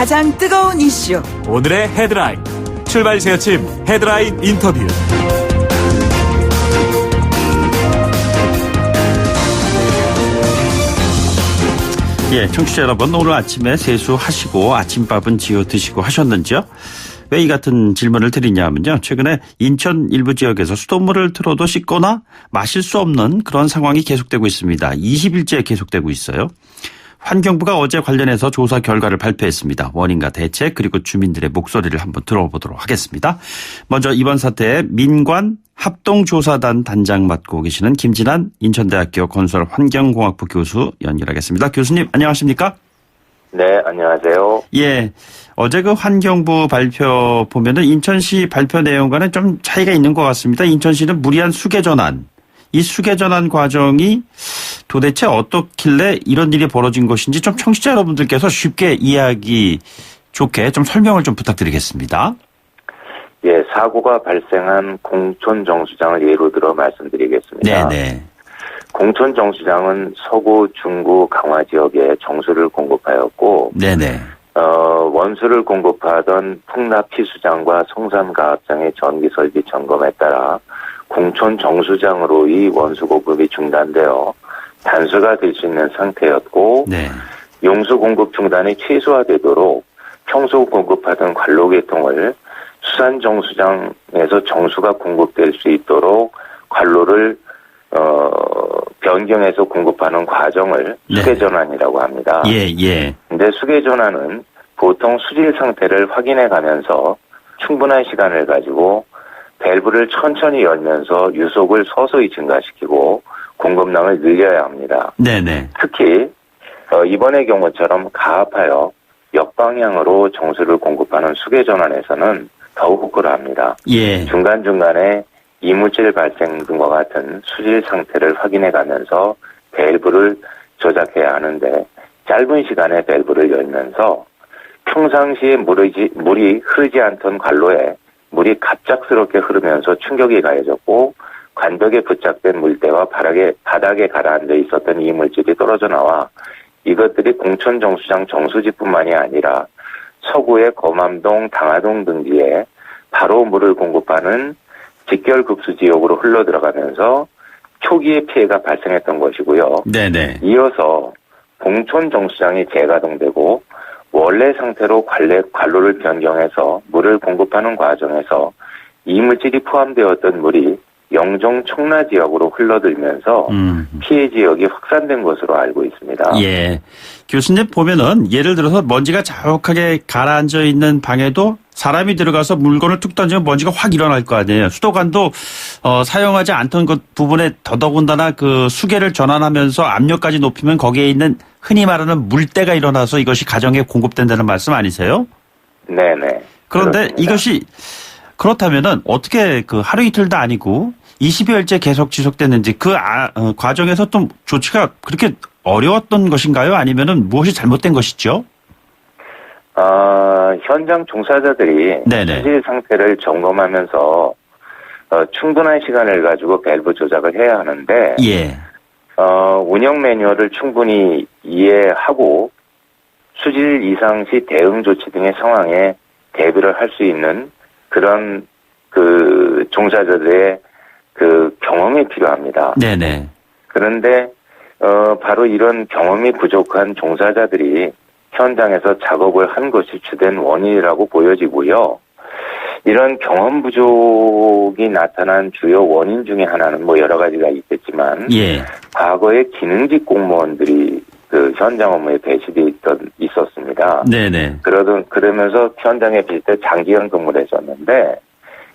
가장 뜨거운 이슈. 오늘의 헤드라인. 출발 새 아침 헤드라인 인터뷰. 예, 청취자 여러분, 오늘 아침에 세수하시고 아침밥은 지어 드시고 하셨는지요? 왜 이 같은 질문을 드리냐면요. 최근에 인천 일부 지역에서 수돗물을 틀어도 씻거나 마실 수 없는 그런 상황이 계속되고 있습니다. 20일째 계속되고 있어요. 환경부가 어제 관련해서 조사 결과를 발표했습니다. 원인과 대책 그리고 주민들의 목소리를 한번 들어보도록 하겠습니다. 먼저 이번 사태에 민관 합동조사단 단장 맡고 계시는 김진한 인천대학교 건설환경공학부 교수 연결하겠습니다. 교수님 안녕하십니까? 네, 안녕하세요. 예, 어제 그 환경부 발표 보면은 인천시 발표 내용과는 좀 차이가 있는 것 같습니다. 인천시는 무리한 수계 전환, 이 수계 전환 과정이 도대체 어떻길래 이런 일이 벌어진 것인지 좀 청취자 여러분들께서 쉽게 이해하기 좋게 좀 설명을 좀 부탁드리겠습니다. 예, 사고가 발생한 공촌 정수장을 예로 들어 말씀드리겠습니다. 네네. 공촌 정수장은 서구, 중구, 강화 지역에 정수를 공급하였고, 네네. 원수를 공급하던 풍납 피수장과 송산가압장의 전기 설비 점검에 따라 공촌 정수장으로 이 원수 공급이 중단되어 단수가 될 수 있는 상태였고, 네. 용수 공급 중단이 최소화되도록 평소 공급하던 관로 계통을 수산 정수장에서 정수가 공급될 수 있도록 관로를 변경해서 공급하는 과정을 수계 전환이라고 합니다. 예. 근데 수계 전환은 보통 수질 상태를 확인해 가면서 충분한 시간을 가지고 밸브를 천천히 열면서 유속을 서서히 증가시키고 공급량을 늘려야 합니다. 네네. 특히 이번의 경우처럼 가압하여 역방향으로 정수를 공급하는 수계 전환에서는 더욱 그러합니다. 예. 중간중간에 이물질 발생 등과 같은 수질 상태를 확인해 가면서 밸브를 조작해야 하는데 짧은 시간에 밸브를 열면서 평상시에 물이 흐르지 않던 관로에 물이 갑작스럽게 흐르면서 충격이 가해졌고 관벽에 부착된 물때와 바닥에 가라앉아 있었던 이물질이 떨어져 나와 이것들이 공촌 정수장 정수지뿐만이 아니라 서구의 검암동, 당하동 등지에 바로 물을 공급하는 직결급수 지역으로 흘러들어가면서 초기에 피해가 발생했던 것이고요. 네네. 이어서 공촌 정수장이 재가동되고 원래 상태로 관로를 변경해서 물을 공급하는 과정에서 이물질이 포함되었던 물이 영종 청라 지역으로 흘러들면서 피해 지역이 확산된 것으로 알고 있습니다. 예. 교수님 보면은 예를 들어서 먼지가 자욱하게 가라앉아 있는 방에도 사람이 들어가서 물건을 툭 던지면 먼지가 확 일어날 거 아니에요. 수도관도 사용하지 않던 그 부분에 더더군다나 그 수계를 전환하면서 압력까지 높이면 거기에 있는 흔히 말하는 물때가 일어나서 이것이 가정에 공급된다는 말씀 아니세요? 네네. 그런데 그렇습니다. 이것이 그렇다면은 어떻게 그 하루 이틀도 아니고 20여일째 계속 지속됐는지 그 과정에서 좀 조치가 그렇게 어려웠던 것인가요? 아니면은 무엇이 잘못된 것이죠? 현장 종사자들이 수질 상태를 점검하면서 충분한 시간을 가지고 밸브 조작을 해야 하는데 예. 운영 매뉴얼을 충분히 이해하고 수질 이상 시 대응 조치 등의 상황에 대비를 할 수 있는 그런 그 종사자들의 그 경험이 필요합니다. 네네. 그런데 바로 이런 경험이 부족한 종사자들이 현장에서 작업을 한 것이 주된 원인이라고 보여지고요. 이런 경험 부족이 나타난 주요 원인 중에 하나는 뭐 여러 가지가 있겠지만, 예. 과거에 기능직 공무원들이 그 현장 업무에 배치돼 있었습니다. 네네. 그러면서 현장에 비실 때 장기간 근무를 했었는데,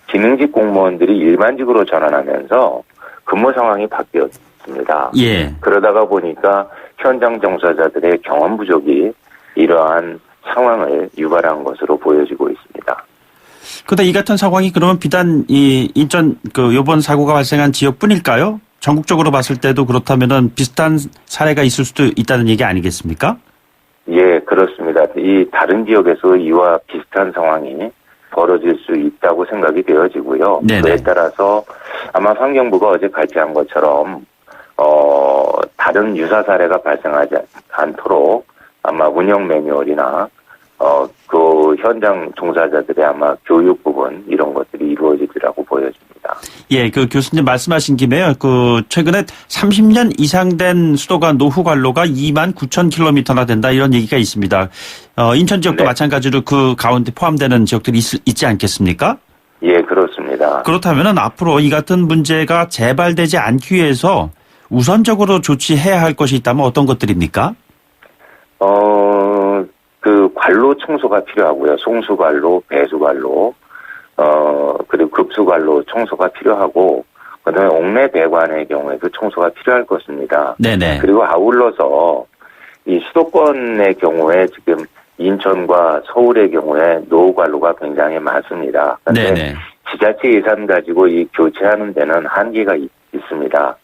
기능직 공무원들이 일반직으로 전환하면서 근무 상황이 바뀌었습니다. 예. 그러다가 보니까 현장 종사자들의 경험 부족이 이러한 상황을 유발한 것으로 보여지고 있습니다. 그런데 이 같은 상황이 그러면 비단 이 인천 그 이번 사고가 발생한 지역뿐일까요? 전국적으로 봤을 때도 그렇다면은 비슷한 사례가 있을 수도 있다는 얘기 아니겠습니까? 예, 그렇습니다. 이 다른 지역에서 이와 비슷한 상황이 벌어질 수 있다고 생각이 되어지고요. 네네. 그에 따라서 아마 환경부가 어제 발표한 것처럼 다른 유사 사례가 발생하지 않도록 아마 운영 매뉴얼이나 그 현장 종사자들의 아마 교육 부분 이런 것들이 이루어지리라고 보여집니다. 예, 그 교수님 말씀하신 김에요. 그 최근에 30년 이상 된 수도가 노후 관로가 29,000km나 된다 이런 얘기가 있습니다. 인천 지역도 네. 마찬가지로 그 가운데 포함되는 지역들이 있지 않겠습니까? 예, 그렇습니다. 그렇다면은 앞으로 이 같은 문제가 재발되지 않기 위해서 우선적으로 조치해야 할 것이 있다면 어떤 것들입니까? 그 관로 청소가 필요하고요. 송수관로, 배수관로, 그리고 급수관로 청소가 필요하고, 그다음에 옥내 배관의 경우에도 청소가 필요할 것입니다. 네네. 그리고 아울러서 이 수도권의 경우에 지금 인천과 서울의 경우에 노후 관로가 굉장히 많습니다. 그런데 네네. 지자체 예산 가지고 이 교체하는 데는 한계가 있습니다.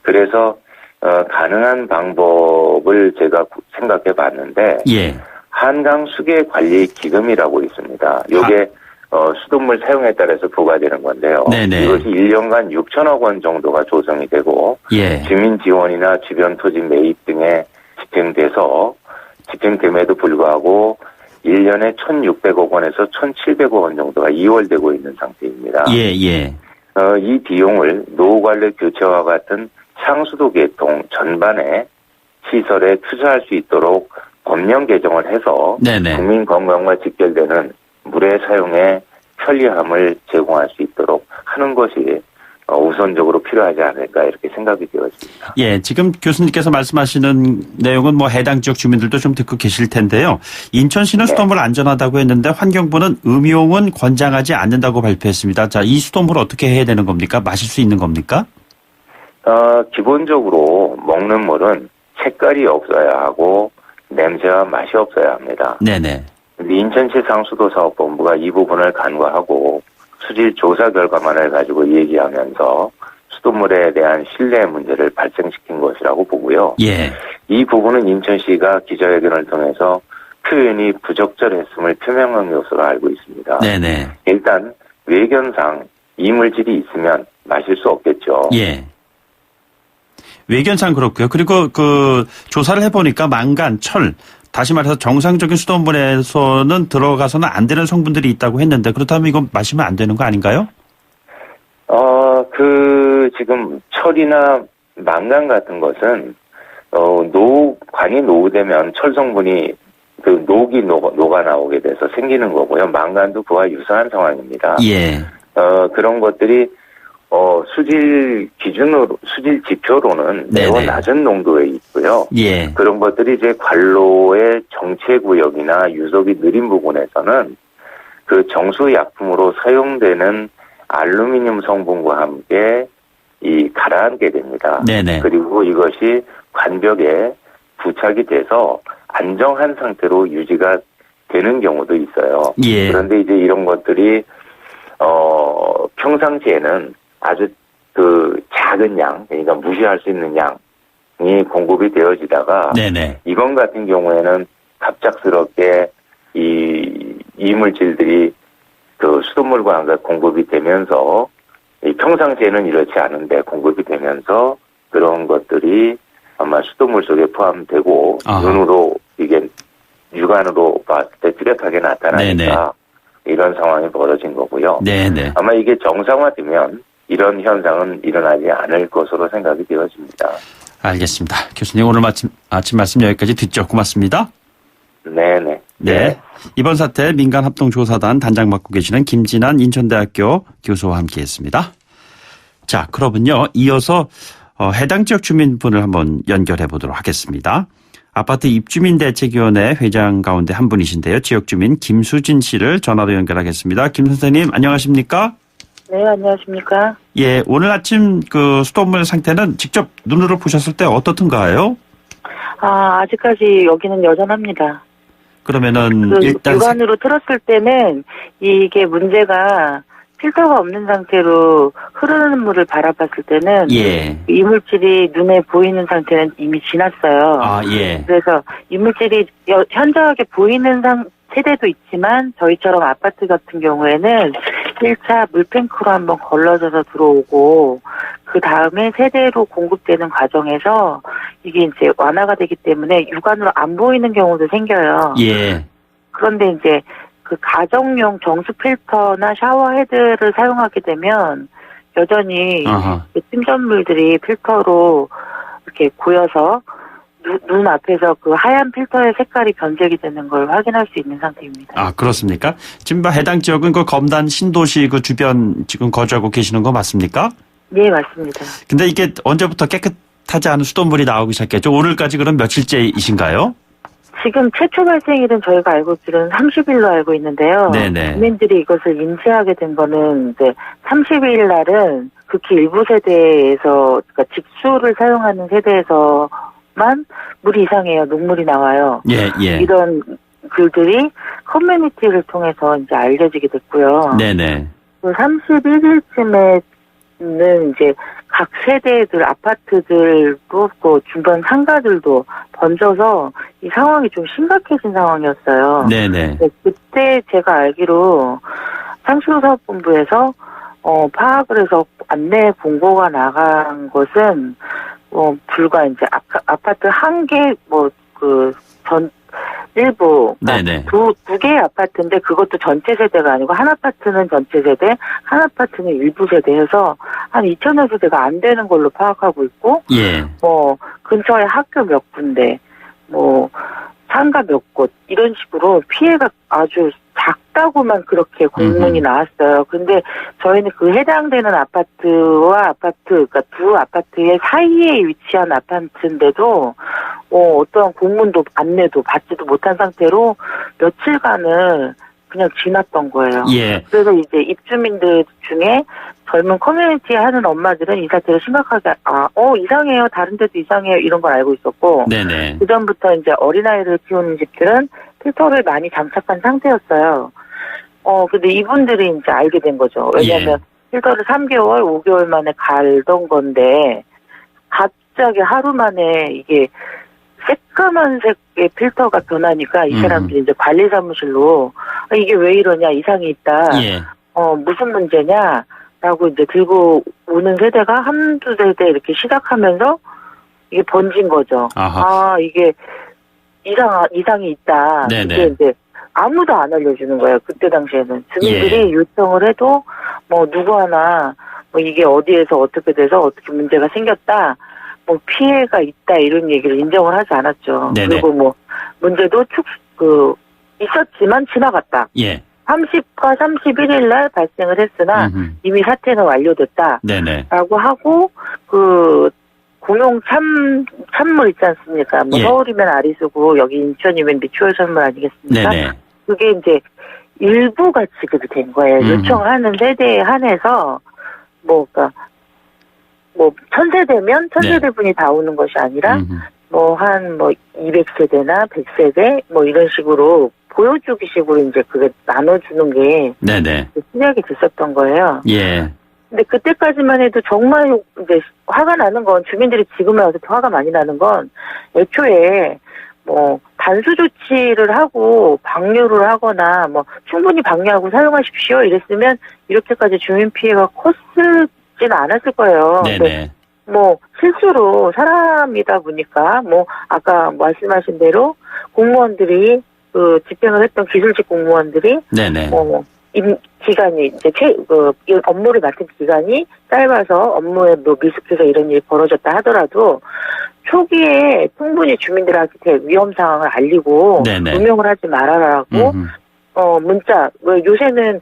그래서 가능한 방법을 제가 생각해 봤는데 예. 한강 수계 관리 기금이라고 있습니다. 이게 수돗물 사용에 따라서 부과되는 건데요. 네네. 이것이 1년간 6천억 원 정도가 조성이 되고 예. 주민 지원이나 주변 토지 매입 등에 집행됨에도 불구하고 1년에 1,600억 원에서 1,700억 원 정도가 이월되고 있는 상태입니다. 예, 예. 이 비용을 노후관리 교체와 같은 상수도 계통 전반의 시설에 투자할 수 있도록 법령 개정을 해서 네네. 국민 건강과 직결되는 물의 사용에 편리함을 제공할 수 있도록 하는 것이 우선적으로 필요하지 않을까 이렇게 생각이 되었습니다. 예, 지금 교수님께서 말씀하시는 내용은 뭐 해당 지역 주민들도 좀 듣고 계실 텐데요. 인천시는 네. 수돗물 안전하다고 했는데 환경부는 음용은 권장하지 않는다고 발표했습니다. 자, 이 수돗물 어떻게 해야 되는 겁니까? 마실 수 있는 겁니까? 기본적으로 먹는 물은 색깔이 없어야 하고 냄새와 맛이 없어야 합니다. 네네. 인천시 상수도사업본부가 이 부분을 간과하고 수질 조사 결과만을 가지고 얘기하면서 수돗물에 대한 신뢰 문제를 발생시킨 것이라고 보고요. 예. 이 부분은 인천시가 기자회견을 통해서 표현이 부적절했음을 표명한 것으로 알고 있습니다. 네네. 일단 외견상 이물질이 있으면 마실 수 없겠죠. 예. 외견상 그렇고요. 그리고 그 조사를 해보니까 망간, 철, 다시 말해서 정상적인 수돗물에서는 들어가서는 안 되는 성분들이 있다고 했는데 그렇다면 이건 마시면 안 되는 거 아닌가요? 지금 철이나 망간 같은 것은 관이 노후되면 철 성분이 그 녹이 녹아 나오게 돼서 생기는 거고요. 망간도 그와 유사한 상황입니다. 예. 그런 것들이 수질 지표로는 매우 네네. 낮은 농도에 있고요. 예. 그런 것들이 이제 관로의 정체 구역이나 유속이 느린 부분에서는 그 정수 약품으로 사용되는 알루미늄 성분과 함께 가라앉게 됩니다. 네네. 그리고 이것이 관벽에 부착이 돼서 안정한 상태로 유지가 되는 경우도 있어요. 예. 그런데 이제 이런 것들이 평상시에는 아주 그 작은 양, 그러니까 무시할 수 있는 양이 공급이 되어지다가 네네. 이번 같은 경우에는 갑작스럽게 이 이물질들이 그 수돗물과 함께 공급이 되면서 평상시에는 이렇지 않은데 공급이 되면서 그런 것들이 아마 수돗물 속에 포함되고 아하. 눈으로 이게 육안으로 봤을 때 뚜렷하게 나타나니까 네네. 이런 상황이 벌어진 거고요. 네네. 아마 이게 정상화되면 이런 현상은 일어나지 않을 것으로 생각이 되어집니다. 알겠습니다. 교수님 오늘 아침 말씀 여기까지 듣죠. 고맙습니다. 네네. 네. 이번 사태 민간합동조사단 단장 맡고 계시는 김진환 인천대학교 교수와 함께했습니다. 자, 그러면요. 이어서 해당 지역 주민분을 한번 연결해 보도록 하겠습니다. 아파트 입주민대책위원회 회장 가운데 한 분이신데요. 지역 주민 김수진 씨를 전화로 연결하겠습니다. 김 선생님 안녕하십니까? 네, 안녕하십니까? 예, 오늘 아침 그 수돗물 상태는 직접 눈으로 보셨을 때 어떻던가요? 아직까지 여기는 여전합니다. 그러면은 그 일단 육안으로 틀었을 때는 이게 문제가 필터가 없는 상태로 흐르는 물을 바라봤을 때는 예. 이물질이 눈에 보이는 상태는 이미 지났어요. 아, 예. 그래서 이물질이 현저하게 보이는 세대도 있지만 저희처럼 아파트 같은 경우에는 1차 물탱크로 한번 걸러져서 들어오고 그 다음에 세대로 공급되는 과정에서 이게 이제 완화가 되기 때문에 육안으로 안 보이는 경우도 생겨요. 예. 그런데 이제 그 가정용 정수 필터나 샤워 헤드를 사용하게 되면 여전히 아하. 침전물들이 필터로 이렇게 고여서 눈 앞에서 그 하얀 필터의 색깔이 변색이 되는 걸 확인할 수 있는 상태입니다. 아, 그렇습니까? 지금 해당 지역은 그 검단 신도시 그 주변 지금 거주하고 계시는 거 맞습니까? 네, 맞습니다. 근데 이게 언제부터 깨끗하지 않은 수돗물이 나오기 시작했죠? 오늘까지 그럼 며칠째이신가요? 지금 최초 발생일은 저희가 알고 있기로는 30일로 알고 있는데요. 네네. 국민들이 이것을 인지하게 된 거는 이제 30일 날은 극히 일부 세대에서, 그러니까 직수를 사용하는 세대에서만 물이 이상해요. 녹물이 나와요. 예, 예. 이런 글들이 커뮤니티를 통해서 이제 알려지게 됐고요. 네네. 그 31일쯤에는 이제 각 세대들, 아파트들도 또 주변 상가들도 번져서 이 상황이 좀 심각해진 상황이었어요. 네네. 네, 그때 제가 알기로 상수사업본부에서 파악을 해서 안내 공고가 나간 것은 불과 이제 아파트 한 개 일부 네네. 두 개의 아파트인데 그것도 전체 세대가 아니고 한 아파트는 전체 세대, 한 아파트는 일부 세대여서 한 2,000여 세대가 안 되는 걸로 파악하고 있고 예. 근처에 학교 몇 군데 상가 몇 곳 이런 식으로 피해가 아주 작다고만 그렇게 공문이 나왔어요. 근데 저희는 그 해당되는 아파트와 그러니까 두 아파트의 사이에 위치한 아파트인데도 어떠한 공문도 안내도 받지도 못한 상태로 며칠간을 그냥 지났던 거예요. 예. 그래서 이제 입주민들 중에 젊은 커뮤니티에 하는 엄마들은 이 사태를 심각하게 이상해요. 다른 데도 이상해요. 이런 걸 알고 있었고 네네. 그전부터 이제 어린아이를 키우는 집들은 필터를 많이 장착한 상태였어요. 근데 이분들이 이제 알게 된 거죠. 왜냐하면 필터를 3개월, 5개월 만에 갈던 건데 갑자기 하루 만에 이게 새까만 색의 필터가 변하니까 이 사람들이 이제 관리사무실로 이게 왜 이러냐, 이상이 있다. 예. 무슨 문제냐? 라고 이제 들고 오는 세대가 한두 세대 이렇게 시작하면서 이게 번진 거죠. 아하. 이게 이상이 있다. 네네. 이게 이제 아무도 안 알려주는 거예요. 그때 당시에는. 주민들이 요청을 해도 누구 하나 이게 어디에서 어떻게 돼서 어떻게 문제가 생겼다. 피해가 있다 이런 얘기를 인정을 하지 않았죠. 네네. 그리고 문제도 있었지만 지나갔다. 예. 30과 31일 날 발생을 했으나 이미 사태는 완료됐다. 네네. 라고 하고 공용 찬물 있지 않습니까? 예. 서울이면 아리수고 여기 인천이면 미추홀 찬물 아니겠습니까? 네네. 그게 이제 일부가 지급이 된 거예요. 요청을 하는 세대에 한해서 그러니까 1000세대면 1000세대 분이 다 오는 것이 아니라 한 200세대나 100세대 이런 식으로 보여주기식으로 이제 그게 나눠주는 게 네네. 시작이 됐었던 거예요. 예. 근데 그때까지만 해도 정말 이제 화가 나는 건 주민들이 지금에 와서 화가 많이 나는 건 애초에 단수 조치를 하고 방류를 하거나 충분히 방류하고 사용하십시오 이랬으면 이렇게까지 주민 피해가 컸을지는 않았을 거예요. 네네. 실수로 사람이다 보니까 아까 말씀하신 대로 공무원들이 집행을 했던 기술직 공무원들이 네네. 기간이 이제 업무를 맡은 기간이 짧아서 업무에 미숙해서 이런 일이 벌어졌다 하더라도 초기에 충분히 주민들한테 위험 상황을 알리고 네네. 음용을 하지 말아라라고 문자 요새는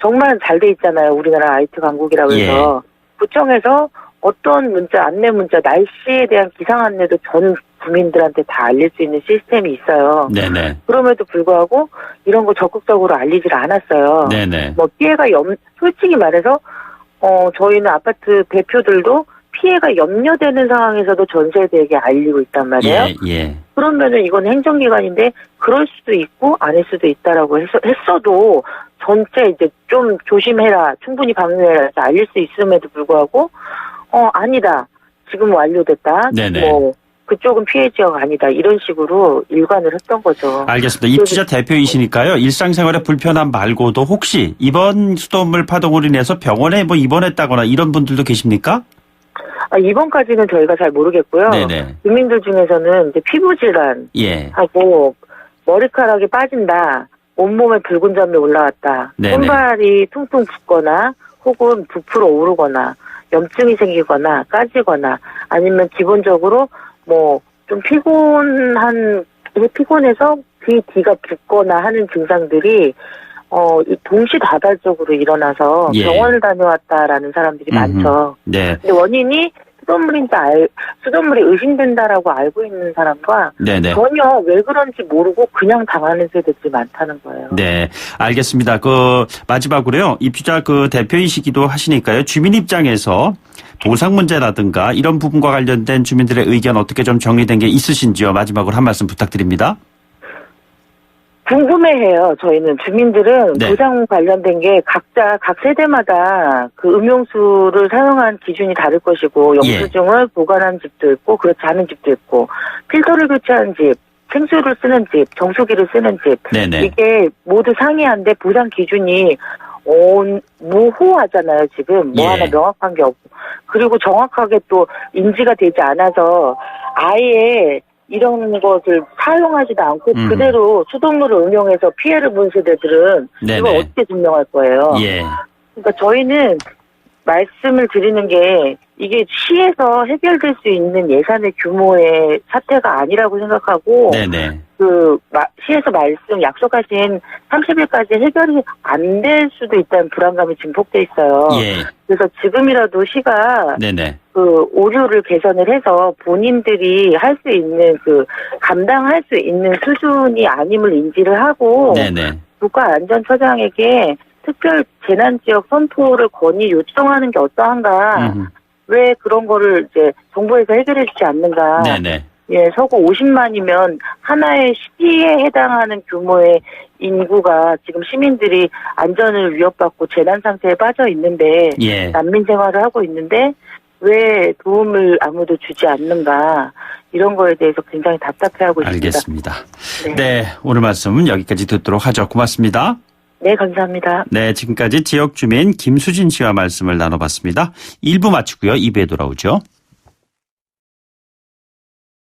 정말 잘 돼 있잖아요. 우리나라 IT 강국이라고 해서 구청에서 어떤 문자 안내 문자 날씨에 대한 기상 안내도 전 국민들한테 다 알릴 수 있는 시스템이 있어요. 네네. 그럼에도 불구하고 이런 거 적극적으로 알리질 않았어요. 네네. 피해가 솔직히 말해서 저희는 아파트 대표들도 피해가 염려되는 상황에서도 전세대에게 알리고 있단 말이에요. 예. 그러면은 이건 행정기관인데 그럴 수도 있고 아닐 수도 있다라고 했어도 전체 이제 좀 조심해라, 충분히 방류해라 알릴 수 있음에도 불구하고 아니다. 지금 완료됐다. 네네. 그쪽은 피해 지역 아니다. 이런 식으로 일관을 했던 거죠. 알겠습니다. 입주자 대표이시니까요. 일상생활에 불편함 말고도 혹시 이번 수돗물 파동으로 인해서 병원에 입원했다거나 이런 분들도 계십니까? 이번까지는 저희가 잘 모르겠고요. 네네. 주민들 중에서는 이제 피부 질환 하고 머리카락이 빠진다, 온몸에 붉은 점이 올라왔다, 네네. 손발이 퉁퉁 붓거나 혹은 부풀어 오르거나 염증이 생기거나 까지거나 아니면 기본적으로 뭐 좀 피곤해서 귀 뒤가 붓거나 하는 증상들이 이 동시다발적으로 일어나서 예. 병원을 다녀왔다라는 사람들이 많죠. 네. 근데 원인이 수돗물이 의심된다라고 알고 있는 사람과 네네. 전혀 왜 그런지 모르고 그냥 당하는 세대들이 많다는 거예요. 네, 알겠습니다. 마지막으로요, 입주자 대표이시기도 하시니까요, 주민 입장에서 보상 문제라든가 이런 부분과 관련된 주민들의 의견 어떻게 좀 정리된 게 있으신지요? 마지막으로 한 말씀 부탁드립니다. 궁금해해요. 저희는 주민들은 네. 보상 관련된 게 각 세대마다 그 음용수를 사용한 기준이 다를 것이고 영수증을 보관한 집도 있고 그렇지 않은 집도 있고 필터를 교체한 집, 생수를 쓰는 집, 정수기를 쓰는 집 네네. 이게 모두 상이한데 보상 기준이 모호하잖아요. 지금 뭐 예. 하나 명확한 게 없고 그리고 정확하게 또 인지가 되지 않아서 아예 이런 것을 사용하지도 않고 그대로 수돗물을 응용해서 피해를 본 세대들은 네네. 이걸 어떻게 증명할 거예요. 예. 그러니까 저희는 말씀을 드리는 게 이게 시에서 해결될 수 있는 예산의 규모의 사태가 아니라고 생각하고 네네. 시에서 약속하신 30일까지 해결이 안 될 수도 있다는 불안감이 증폭돼 있어요. 예. 그래서 지금이라도 시가 네네. 오류를 개선을 해서 본인들이 할 수 있는 감당할 수 있는 수준이 아님을 인지를 하고 네네. 국가안전처장에게 특별 재난지역 선포를 건의 요청하는 게 어떠한가. 왜 그런 거를 이제 정부에서 해결해 주지 않는가. 네네. 예, 서구 50만이면 하나의 시에 해당하는 규모의 인구가 지금 시민들이 안전을 위협받고 재난 상태에 빠져 있는데 예. 난민 생활을 하고 있는데 왜 도움을 아무도 주지 않는가 이런 거에 대해서 굉장히 답답해하고 있습니다. 알겠습니다. 네. 네, 오늘 말씀은 여기까지 듣도록 하죠. 고맙습니다. 네, 감사합니다. 네, 지금까지 지역 주민 김수진 씨와 말씀을 나눠봤습니다. 1부 마치고요. 2부에 돌아오죠.